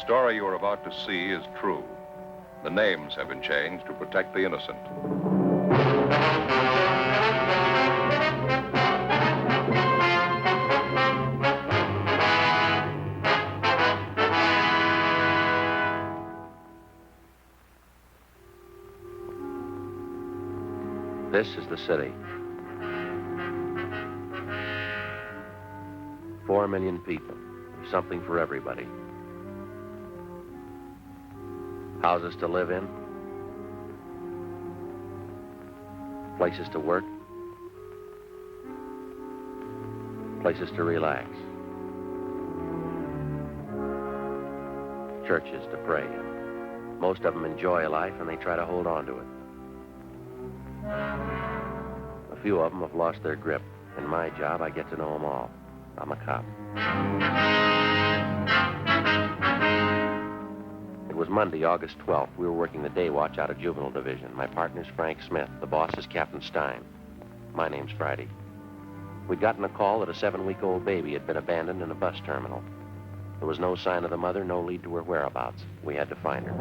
story you are about to see is true. The names have been changed to protect the innocent. This is the city. 4 million people. There's something for everybody. Houses to live in. Places to work. Places to relax. Churches to pray in. Most of them enjoy life and they try to hold on to it. A few of them have lost their grip. In my job, I get to know them all. I'm a cop. It was Monday, August 12th. We were working the day watch out of Juvenile Division. My partner's Frank Smith. The boss is Captain Stein. My name's Friday. We'd gotten a call that a 7-week-old baby had been abandoned in a bus terminal. There was no sign of the mother, no lead to her whereabouts. We had to find her.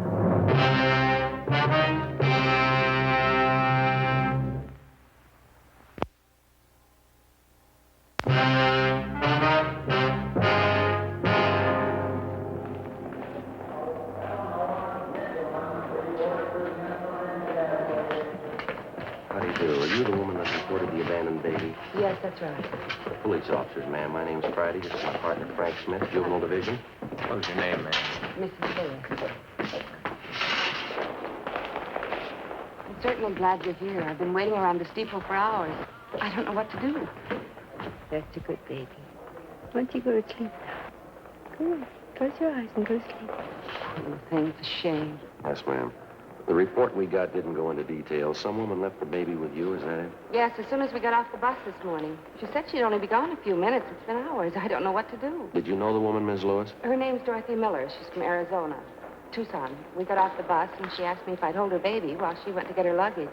Yes, that's right. Police officers, ma'am. My name's Friday. This is my partner, Frank Smith, Juvenile Division. What's your name, ma'am? Mrs. Lewis. I'm certainly glad you're here. I've been waiting around this depot for hours. I don't know what to do. That's a good baby. Why don't you go to sleep now? Go on. Close your eyes and go to sleep. Oh, thing, it's a shame. Yes, ma'am. The report we got didn't go into details. Some woman left the baby with you, is that it? Yes, as soon as we got off the bus this morning. She said she'd only be gone a few minutes. It's been hours. I don't know what to do. Did you know the woman, Ms. Lewis? Her name's Dorothy Miller. She's from Arizona, Tucson. We got off the bus, and she asked me if I'd hold her baby while she went to get her luggage.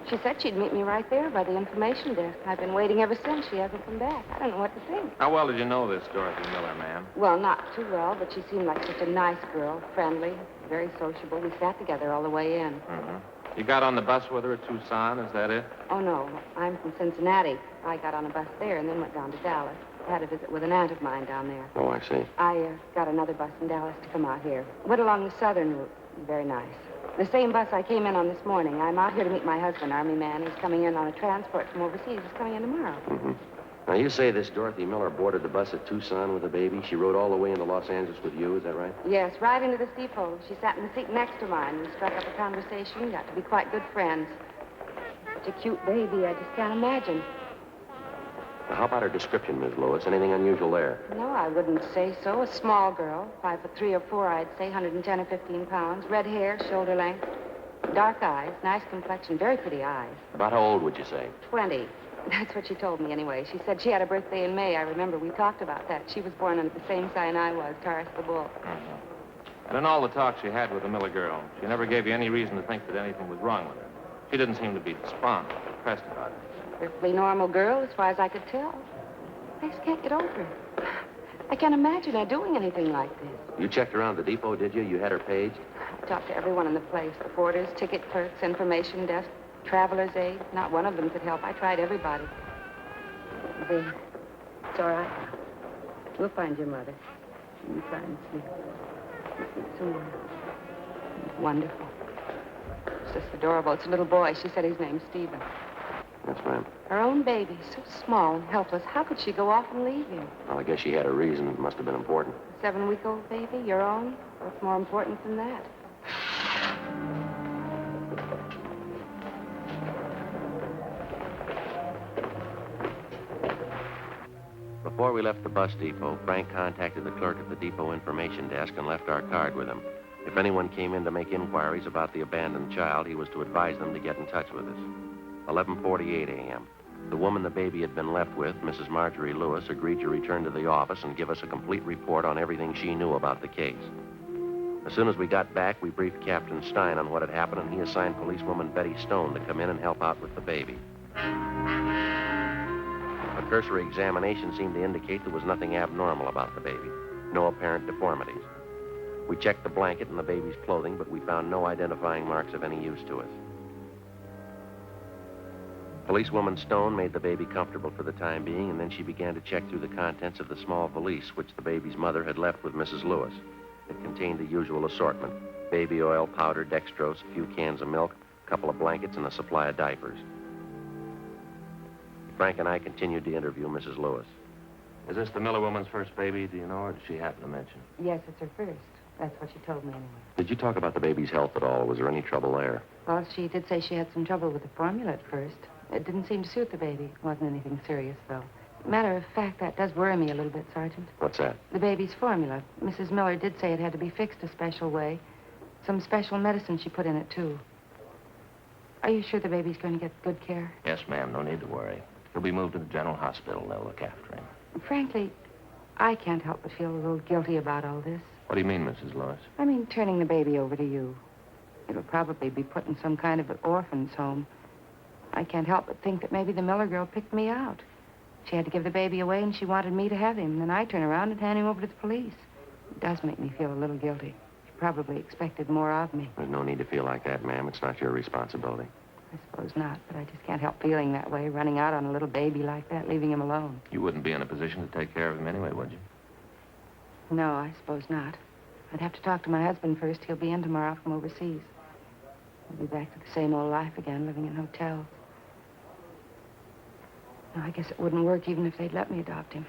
She said she'd meet me right there by the information desk. I've been waiting ever since. She hasn't come back. I don't know what to think. How well did you know this Dorothy Miller, ma'am? Well, not too well, but she seemed like such a nice girl, friendly, very sociable. We sat together all the way in. Mm-hmm. You got on the bus with her at Tucson, is that it? Oh, no. I'm from Cincinnati. I got on a bus there and then went down to Dallas. I had a visit with an aunt of mine down there. Oh, I see. I got another bus in Dallas to come out here. Went along the southern route. Very nice. The same bus I came in on this morning. I'm out here to meet my husband, Army man. He's coming in on a transport from overseas. He's coming in tomorrow. Mm-hmm. Now, you say this Dorothy Miller boarded the bus at Tucson with the baby. She rode all the way into Los Angeles with you, is that right? Yes, right into this depot. She sat in the seat next to mine. We struck up a conversation, got to be quite good friends. Such a cute baby, I just can't imagine. Now, how about her description, Ms. Lewis? Anything unusual there? No, I wouldn't say so. A small girl, 5'3" or 4", I'd say, 110 or 15 pounds. Red hair, shoulder length, dark eyes, nice complexion, very pretty eyes. About how old would you say? 20. That's what she told me, anyway. She said she had a birthday in May. I remember we talked about that. She was born under the same sign I was, Taurus the Bull. Mm-hmm. And in all the talk she had with the Miller girl, she never gave you any reason to think that anything was wrong with her. She didn't seem to be despondent or depressed about it. Perfectly normal girl, as far as I could tell. I just can't get over it. I can't imagine her doing anything like this. You checked around the depot, did you? You had her paged? I talked to everyone in the place. The porters, ticket clerks, information desk, traveler's aid. Not one of them could help. I tried everybody. There. It's all right. We'll find your mother. You try and sleep. Sleep soon. Wonderful. It's just adorable. It's a little boy. She said his name's Stephen. Yes, ma'am. Her own baby, so small and helpless. How could she go off and leave him? Well, I guess she had a reason. It must have been important. A 7-week-old baby, your own? What's more important than that? Before we left the bus depot, Frank contacted the clerk at the depot information desk and left our card with him. If anyone came in to make inquiries about the abandoned child, he was to advise them to get in touch with us. 11:48 a.m. The woman the baby had been left with, Mrs. Marjorie Lewis, agreed to return to the office and give us a complete report on everything she knew about the case. As soon as we got back, we briefed Captain Stein on what had happened, and he assigned policewoman Betty Stone to come in and help out with the baby. A cursory examination seemed to indicate there was nothing abnormal about the baby, no apparent deformities. We checked the blanket and the baby's clothing, but we found no identifying marks of any use to us. Policewoman Stone made the baby comfortable for the time being, and then she began to check through the contents of the small valise which the baby's mother had left with Mrs. Lewis. It contained the usual assortment: baby oil, powder, dextrose, a few cans of milk, a couple of blankets, and a supply of diapers. Frank and I continued to interview Mrs. Lewis. Is this the Miller woman's first baby, do you know, or did she happen to mention? Yes, it's her first. That's what she told me anyway. Did you talk about the baby's health at all? Was there any trouble there? Well, she did say she had some trouble with the formula at first. It didn't seem to suit the baby. It wasn't anything serious, though. Matter of fact, that does worry me a little bit, Sergeant. What's that? The baby's formula. Mrs. Miller did say it had to be fixed a special way. Some special medicine she put in it, too. Are you sure the baby's going to get good care? Yes, ma'am. No need to worry. He'll be moved to the general hospital. They'll look after him. Frankly, I can't help but feel a little guilty about all this. What do you mean, Mrs. Lewis? I mean, turning the baby over to you. It'll probably be put in some kind of an orphan's home. I can't help but think that maybe the Miller girl picked me out. She had to give the baby away, and she wanted me to have him. And then I turn around and hand him over to the police. It does make me feel a little guilty. She probably expected more of me. There's no need to feel like that, ma'am. It's not your responsibility. I suppose not, but I just can't help feeling that way, running out on a little baby like that, leaving him alone. You wouldn't be in a position to take care of him anyway, would you? No, I suppose not. I'd have to talk to my husband first. He'll be in tomorrow from overseas. I'll be back to the same old life again, living in hotels. No, I guess it wouldn't work even if they'd let me adopt him.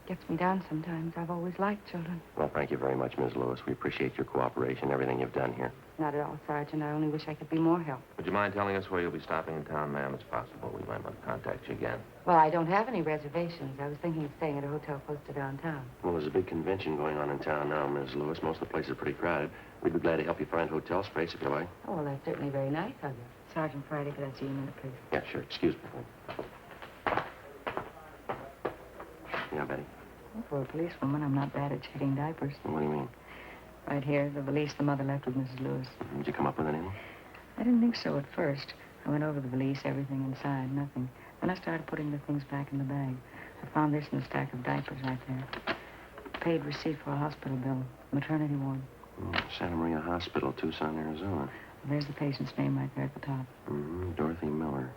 Gets me down sometimes. I've always liked children. Well, thank you very much, Ms. Lewis. We appreciate your cooperation, everything you've done here. Not at all, Sergeant. I only wish I could be more help. Would you mind telling us where you'll be stopping in town, ma'am? It's possible we might want to contact you again. Well, I don't have any reservations. I was thinking of staying at a hotel close to downtown. Well, there's a big convention going on in town now, Ms. Lewis. Most of the places are pretty crowded. We'd be glad to help you find hotel space if you like. Oh, well, that's certainly very nice of you. Sergeant Friday, could I see you a minute, please? Yeah, sure. Excuse me. Yeah, Betty. Well, for a policewoman, I'm not bad at checking diapers. What do you mean? Right here, the valise the mother left with Mrs. Lewis. Did you come up with anything? I didn't think so at first. I went over the valise, everything inside, nothing. Then I started putting the things back in the bag. I found this in a stack of diapers right there. Paid receipt for a hospital bill, maternity ward. Santa Maria Hospital, Tucson, Arizona. Well, there's the patient's name right there at the top. Dorothy Miller.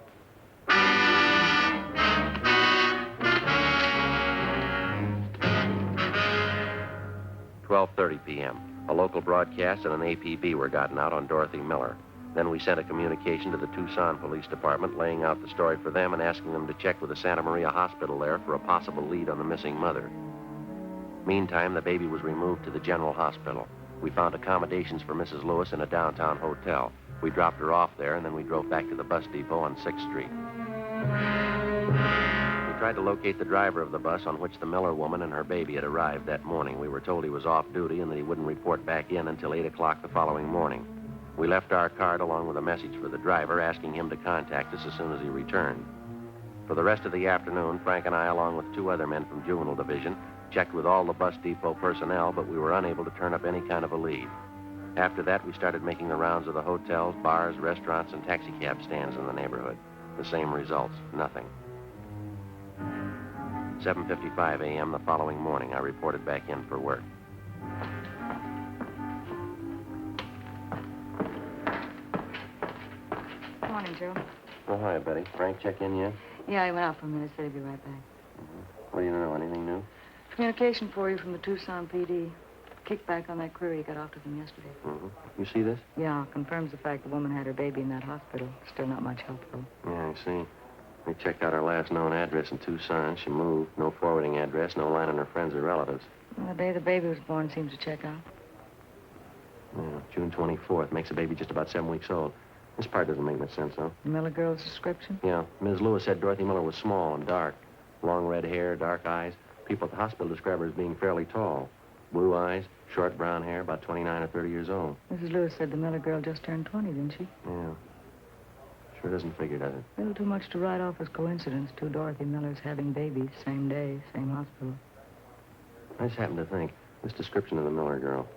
12:30 p.m. A local broadcast and an APB were gotten out on Dorothy Miller. Then we sent a communication to the Tucson Police Department laying out the story for them and asking them to check with the Santa Maria Hospital there for a possible lead on the missing mother. Meantime, the baby was removed to the general hospital. We found accommodations for Mrs. Lewis in a downtown hotel. We dropped her off there, and then we drove back to the bus depot on 6th Street. We tried to locate the driver of the bus on which the Miller woman and her baby had arrived that morning. We were told he was off duty and that he wouldn't report back in until 8 o'clock the following morning. We left our card along with a message for the driver asking him to contact us as soon as he returned. For the rest of the afternoon, Frank and I, along with 2 other men from Juvenile Division, checked with all the bus depot personnel, but we were unable to turn up any kind of a lead. After that, we started making the rounds of the hotels, bars, restaurants, and taxicab stands in the neighborhood. The same results, nothing. 7:55 a.m. the following morning, I reported back in for work. Good morning, Joe. Oh, hi, Betty. Frank check in yet? Yeah, he went out for a minute, said he'd be right back. What do you know? Anything new? Communication for you from the Tucson PD. Kickback on that query you got off to them yesterday. You see this? Yeah, confirms the fact the woman had her baby in that hospital. Still not much help, though. Yeah, I see. We checked out her last known address in Tucson. She moved. No forwarding address, no line on her friends or relatives. Well, the day the baby was born seems to check out. Yeah, June 24th. Makes the baby just about 7 weeks old. This part doesn't make much sense, though. The Miller girl's description? Yeah, Ms. Lewis said Dorothy Miller was small and dark. Long red hair, dark eyes. People at the hospital describe her as being fairly tall. Blue eyes, short brown hair, about 29 or 30 years old. Mrs. Lewis said the Miller girl just turned 20, didn't she? Yeah. Sure doesn't figure, does it? A little too much to write off as coincidence. 2 Dorothy Millers having babies, same day, same hospital. I just happened to think. This description of the Miller girl.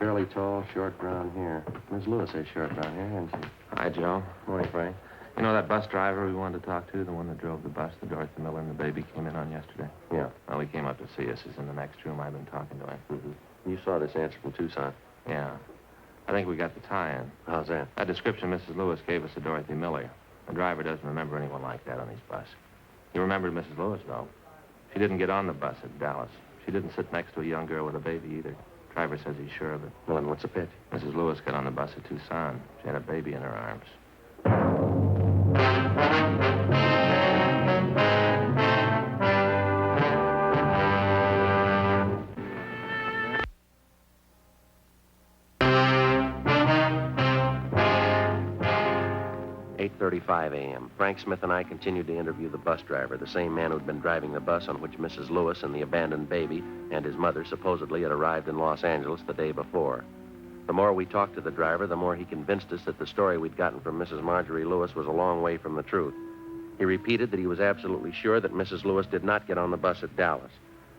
Fairly tall, short brown hair. Ms. Lewis has short brown hair, hasn't she? Hi, Joe. Morning, Frank. You know that bus driver we wanted to talk to, the one that drove the bus that Dorothy Miller and the baby came in on yesterday? Yeah. Well, he came up to see us. He's in the next room. I've been talking to him. You saw this answer from Tucson. Yeah. I think we got the tie-in. How's that? That description Mrs. Lewis gave us of Dorothy Miller. The driver doesn't remember anyone like that on his bus. He remembered Mrs. Lewis, though. She didn't get on the bus at Dallas. She didn't sit next to a young girl with a baby either. Driver says he's sure of it. Well, then what's the pitch? Mrs. Lewis got on the bus at Tucson. She had a baby in her arms. 8:35 a.m. Frank Smith and I continued to interview the bus driver, the same man who'd been driving the bus on which Mrs. Lewis and the abandoned baby and his mother supposedly had arrived in Los Angeles the day before. The more we talked to the driver, the more he convinced us that the story we'd gotten from Mrs. Marjorie Lewis was a long way from the truth. He repeated that he was absolutely sure that Mrs. Lewis did not get on the bus at Dallas,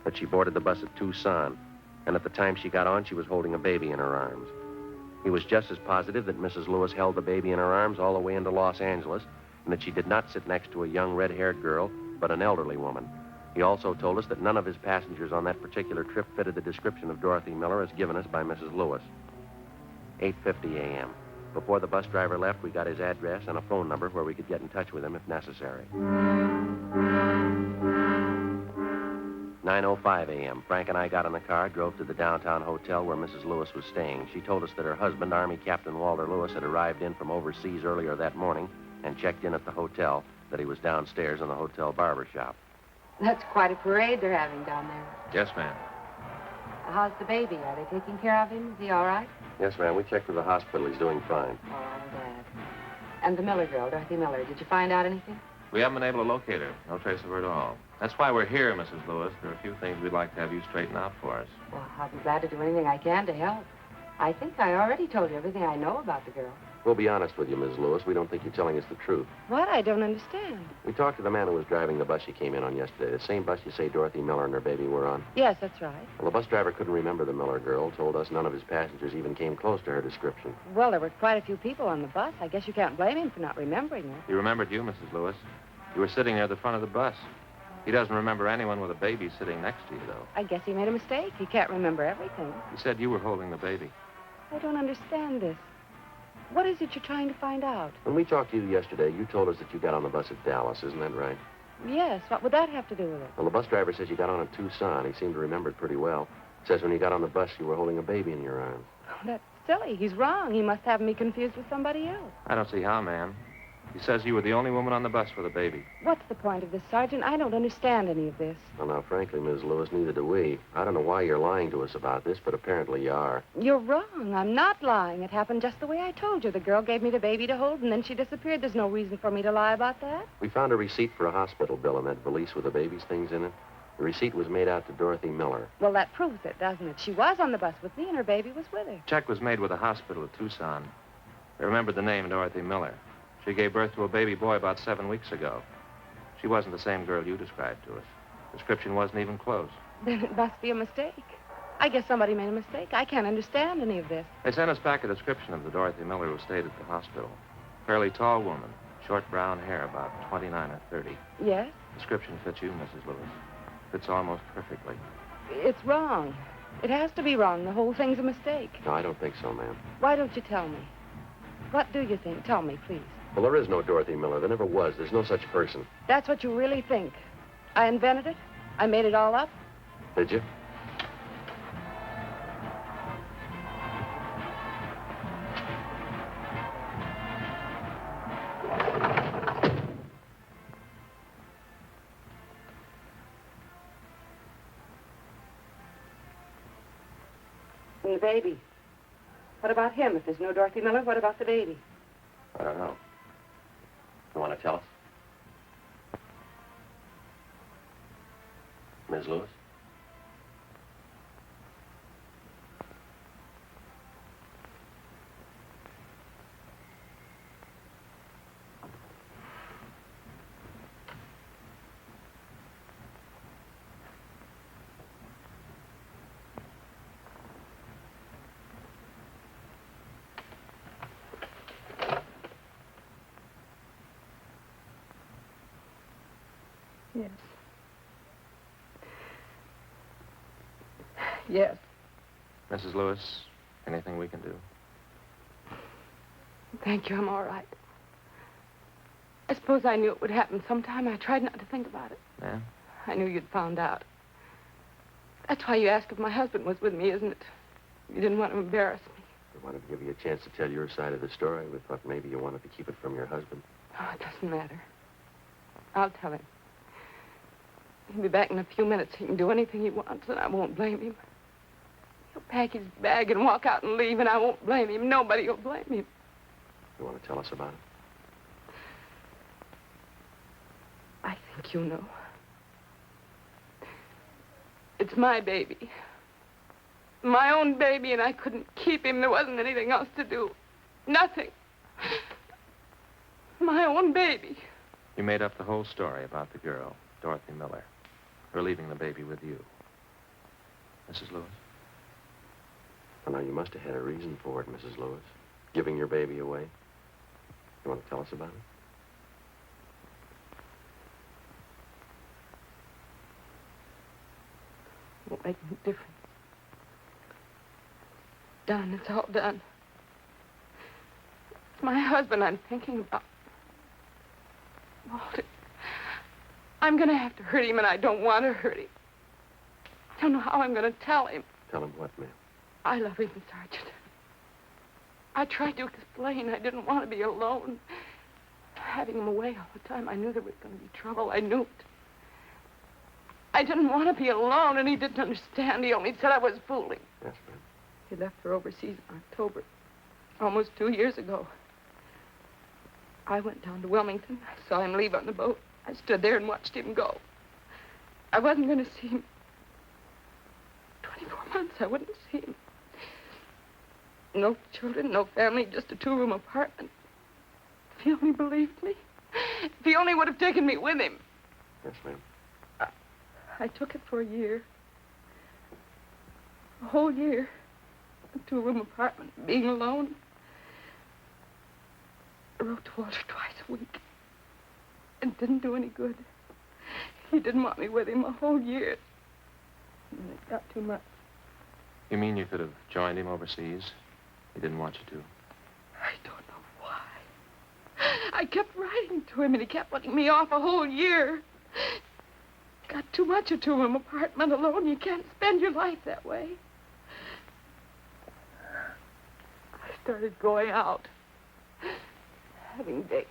that she boarded the bus at Tucson, and at the time she got on, she was holding a baby in her arms. He was just as positive that Mrs. Lewis held the baby in her arms all the way into Los Angeles, and that she did not sit next to a young red-haired girl, but an elderly woman. He also told us that none of his passengers on that particular trip fitted the description of Dorothy Miller as given us by Mrs. Lewis. 8:50 a.m. Before the bus driver left, we got his address and a phone number where we could get in touch with him if necessary. 9:05 a.m. Frank and I got in the car, drove to the downtown hotel where Mrs. Lewis was staying. She told us that her husband, Army Captain Walter Lewis, had arrived in from overseas earlier that morning and checked in at the hotel, that he was downstairs in the hotel barber shop. That's quite a parade they're having down there. Yes, ma'am. How's the baby? Are they taking care of him? Is he all right? Yes, ma'am. We checked with the hospital. He's doing fine. Oh, I'm glad. And the Miller girl, Dorothy Miller, did you find out anything? We haven't been able to locate her. No trace of her at all. That's why we're here, Mrs. Lewis. There are a few things we'd like to have you straighten out for us. Well, I'll be glad to do anything I can to help. I think I already told you everything I know about the girl. We'll be honest with you, Ms. Lewis. We don't think you're telling us the truth. What? I don't understand. We talked to the man who was driving the bus she came in on yesterday, the same bus you say Dorothy Miller and her baby were on. Yes, that's right. Well, the bus driver couldn't remember the Miller girl, told us none of his passengers even came close to her description. Well, there were quite a few people on the bus. I guess you can't blame him for not remembering her. He remembered you, Mrs. Lewis. You were sitting near the front of the bus. He doesn't remember anyone with a baby sitting next to you, though. I guess he made a mistake. He can't remember everything. He said you were holding the baby. I don't understand this. What is it you're trying to find out? When we talked to you yesterday, you told us that you got on the bus at Dallas. Isn't that right? Yes, what would that have to do with it? Well, the bus driver says you got on at Tucson. He seemed to remember it pretty well. Says when you got on the bus, you were holding a baby in your arms. Oh, that's silly. He's wrong. He must have me confused with somebody else. I don't see how, ma'am. He says you were the only woman on the bus with a baby. What's the point of this, Sergeant? I don't understand any of this. Well, now, frankly, Ms. Lewis, neither do we. I don't know why you're lying to us about this, but apparently you are. You're wrong. I'm not lying. It happened just the way I told you. The girl gave me the baby to hold, and then she disappeared. There's no reason for me to lie about that. We found a receipt for a hospital bill in that valise with the baby's things in it. The receipt was made out to Dorothy Miller. Well, that proves it, doesn't it? She was on the bus with me, and her baby was with her. Check was made with a hospital at Tucson. They remembered the name Dorothy Miller. She gave birth to a baby boy about 7 weeks ago. She wasn't the same girl you described to us. Description wasn't even close. Then it must be a mistake. I guess somebody made a mistake. I can't understand any of this. They sent us back a description of the Dorothy Miller who stayed at the hospital. Fairly tall woman, short brown hair, about 29 or 30. Yes? Description fits you, Mrs. Lewis. Fits almost perfectly. It's wrong. It has to be wrong. The whole thing's a mistake. No, I don't think so, ma'am. Why don't you tell me? What do you think? Tell me, please. Well, there is no Dorothy Miller. There never was. There's no such person. That's what you really think. I invented it? I made it all up? Did you? And the baby. What about him? If there's no Dorothy Miller, what about the baby? I don't know. You want to tell us? Ms. Lewis? Yes. Yes. Mrs. Lewis, anything we can do? Thank you, I'm all right. I suppose I knew it would happen sometime. I tried not to think about it. Yeah? I knew you'd found out. That's why you asked if my husband was with me, isn't it? You didn't want to embarrass me. We wanted to give you a chance to tell your side of the story. We thought maybe you wanted to keep it from your husband. Oh, it doesn't matter. I'll tell him. He'll be back in a few minutes. He can do anything he wants, and I won't blame him. He'll pack his bag and walk out and leave, and I won't blame him. Nobody will blame him. You want to tell us about it? I think you know. It's my baby. My own baby, and I couldn't keep him. There wasn't anything else to do. Nothing. My own baby. You made up the whole story about the girl, Dorothy Miller. Her leaving the baby with you. Mrs. Lewis? Well, now, you must have had a reason for it, Mrs. Lewis. Giving your baby away. You want to tell us about it? Won't make any difference. Done. It's all done. It's my husband I'm thinking about. Walter. I'm going to have to hurt him, and I don't want to hurt him. I don't know how I'm going to tell him. Tell him what, ma'am? I love him, Sergeant. I tried to explain. I didn't want to be alone. Having him away all the time, I knew there was going to be trouble. I knew it. I didn't want to be alone, and he didn't understand. He only said I was fooling. Yes, ma'am. He left for overseas in October, almost 2 years ago. I went down to Wilmington. I saw him leave on the boat. I stood there and watched him go. I wasn't going to see him. 24 months, I wouldn't see him. No children, no family, just a 2-room apartment. If he only believed me. If he only would have taken me with him. Yes, ma'am. I took it for a year. A whole year. A 2-room apartment, being alone. I wrote to Walter twice a week. It didn't do any good. He didn't want me with him a whole year. And it got too much. You mean you could have joined him overseas? He didn't want you to. I don't know why. I kept writing to him, and he kept letting me off a whole year. Got too much a 2-room apartment alone. You can't spend your life that way. I started going out. Having dates.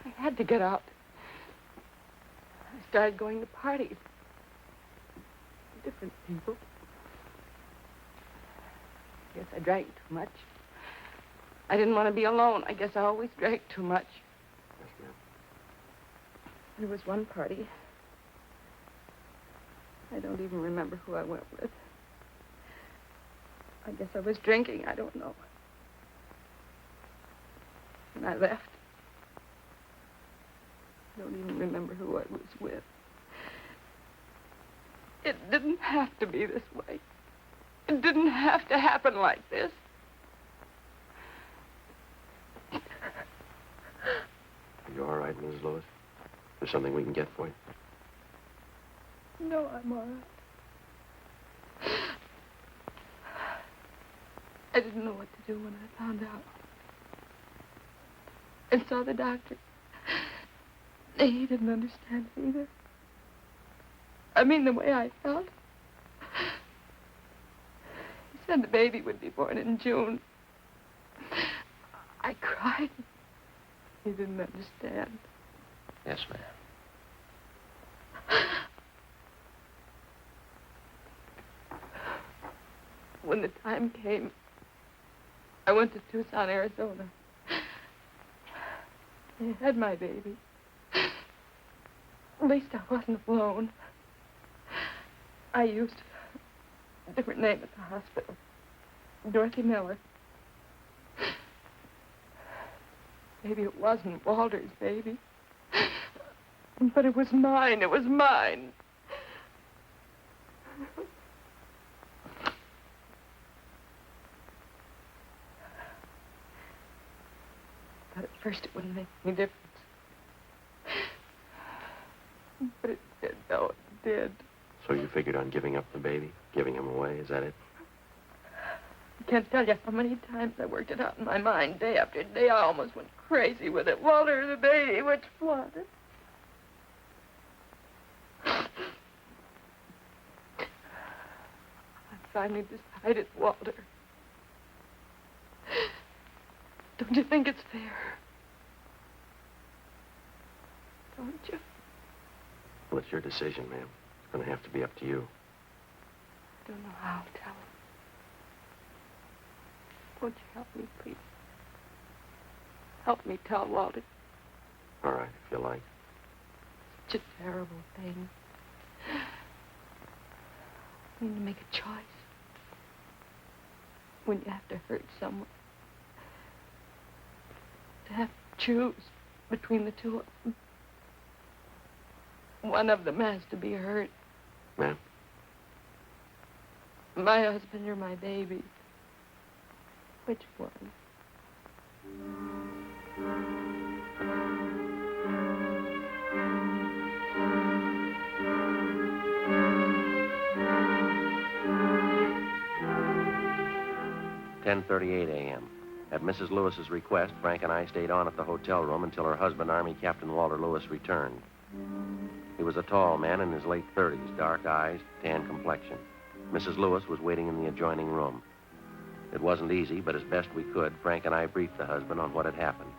I had to get out. I started going to parties. Different people. I guess I drank too much. I didn't want to be alone. I guess I always drank too much. Yes, ma'am. There was one party. I don't even remember who I went with. I guess I was drinking. I don't know. And I left. I don't even remember who I was with. It didn't have to be this way. It didn't have to happen like this. Are you all right, Mrs. Lewis? There's something we can get for you? No, I'm all right. I didn't know what to do when I found out. And saw the doctor. He didn't understand it either. I mean, the way I felt. He said the baby would be born in June. I cried. He didn't understand. Yes, ma'am. When the time came, I went to Tucson, Arizona. They had my baby. At least I wasn't alone. I used a different name at the hospital. Dorothy Miller. Maybe it wasn't Walter's baby. But it was mine. It was mine. But at first it wouldn't make any difference. But it did, though. It did. So you figured on giving up the baby? Giving him away, is that it? I can't tell you how many times I worked it out in my mind, day after day. I almost went crazy with it. Walter, the baby, which one? I finally decided, Walter. Don't you think it's fair? Don't you? Well, it's your decision, ma'am. It's going to have to be up to you. I don't know how to tell him. Won't you help me, please? Help me tell Walter. All right, if you like. Such a terrible thing. When you make a choice. When you have to hurt someone. To have to choose between the two of them. One of them has to be hurt. Ma'am? My husband or my baby. Which one? "10:38 a.m. At Mrs. Lewis's request, Frank and I stayed on at the hotel room until her husband, Army Captain Walter Lewis, returned. He was a tall man in his late 30s, dark eyes, tan complexion. Mrs. Lewis was waiting in the adjoining room. It wasn't easy, but as best we could, Frank and I briefed the husband on what had happened.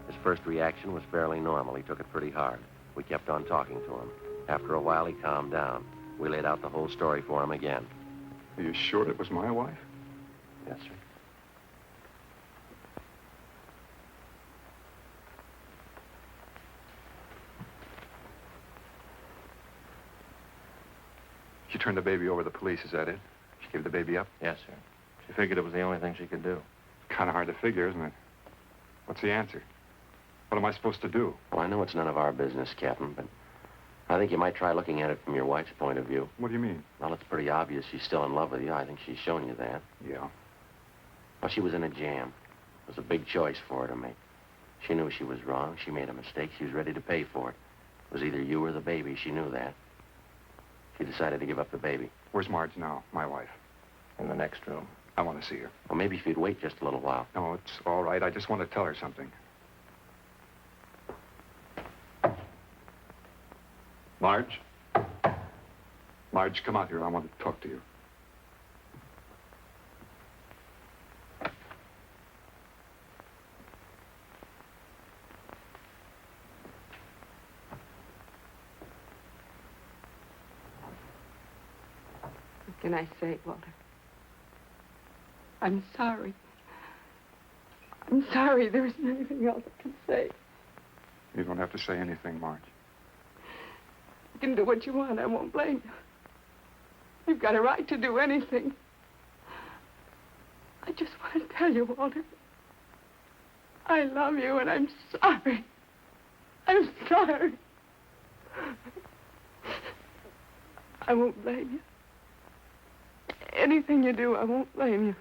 His first reaction was fairly normal. He took it pretty hard. We kept on talking to him. After a while, he calmed down. We laid out the whole story for him again. Are you sure it was my wife? Yes, sir. She turned the baby over to the police, is that it? She gave the baby up? Yes, sir. She figured it was the only thing she could do. Kind of hard to figure, isn't it? What's the answer? What am I supposed to do? Well, I know it's none of our business, Captain, but I think you might try looking at it from your wife's point of view. What do you mean? Well, it's pretty obvious she's still in love with you. I think she's shown you that. Yeah. Well, she was in a jam. It was a big choice for her to make. She knew she was wrong. She made a mistake. She was ready to pay for it. It was either you or the baby. She knew that. She decided to give up the baby. Where's Marge now, my wife? In the next room. I want to see her. Well, maybe if you'd wait just a little while. No, it's all right. I just want to tell her something. Marge? Marge, come out here. I want to talk to you. What can I say, Walter? I'm sorry. I'm sorry. There isn't anything else I can say. You don't have to say anything, Marge. You can do what you want. I won't blame you. You've got a right to do anything. I just want to tell you, Walter, I love you, and I'm sorry. I'm sorry. I won't blame you. Anything you do, I won't blame you.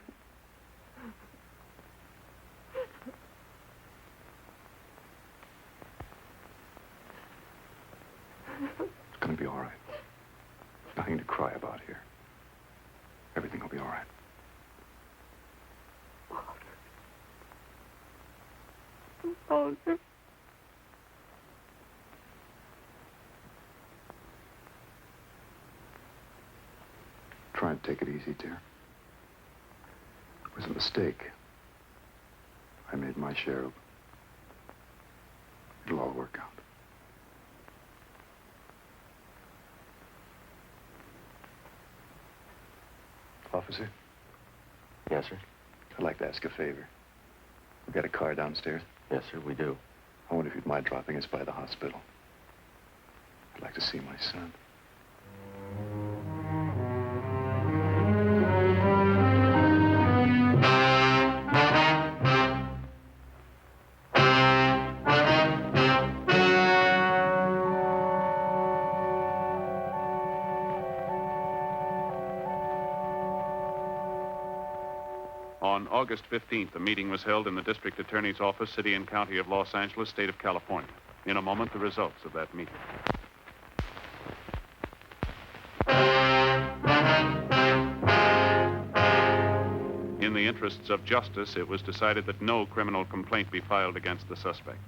It's going to be all right. Nothing to cry about here. Everything will be all right. Walter. Try and take it easy, dear. It was a mistake. I made my share of... It'll all work out. Officer, Yes, sir? I'd like to ask a favor. We've got a car downstairs. Yes, sir, we do. I wonder if you'd mind dropping us by the hospital. I'd like to see my son. On August 15th, a meeting was held in the District Attorney's Office, City and County of Los Angeles, State of California. In a moment, the results of that meeting. the interests of justice, it was decided that no criminal complaint be filed against the suspect.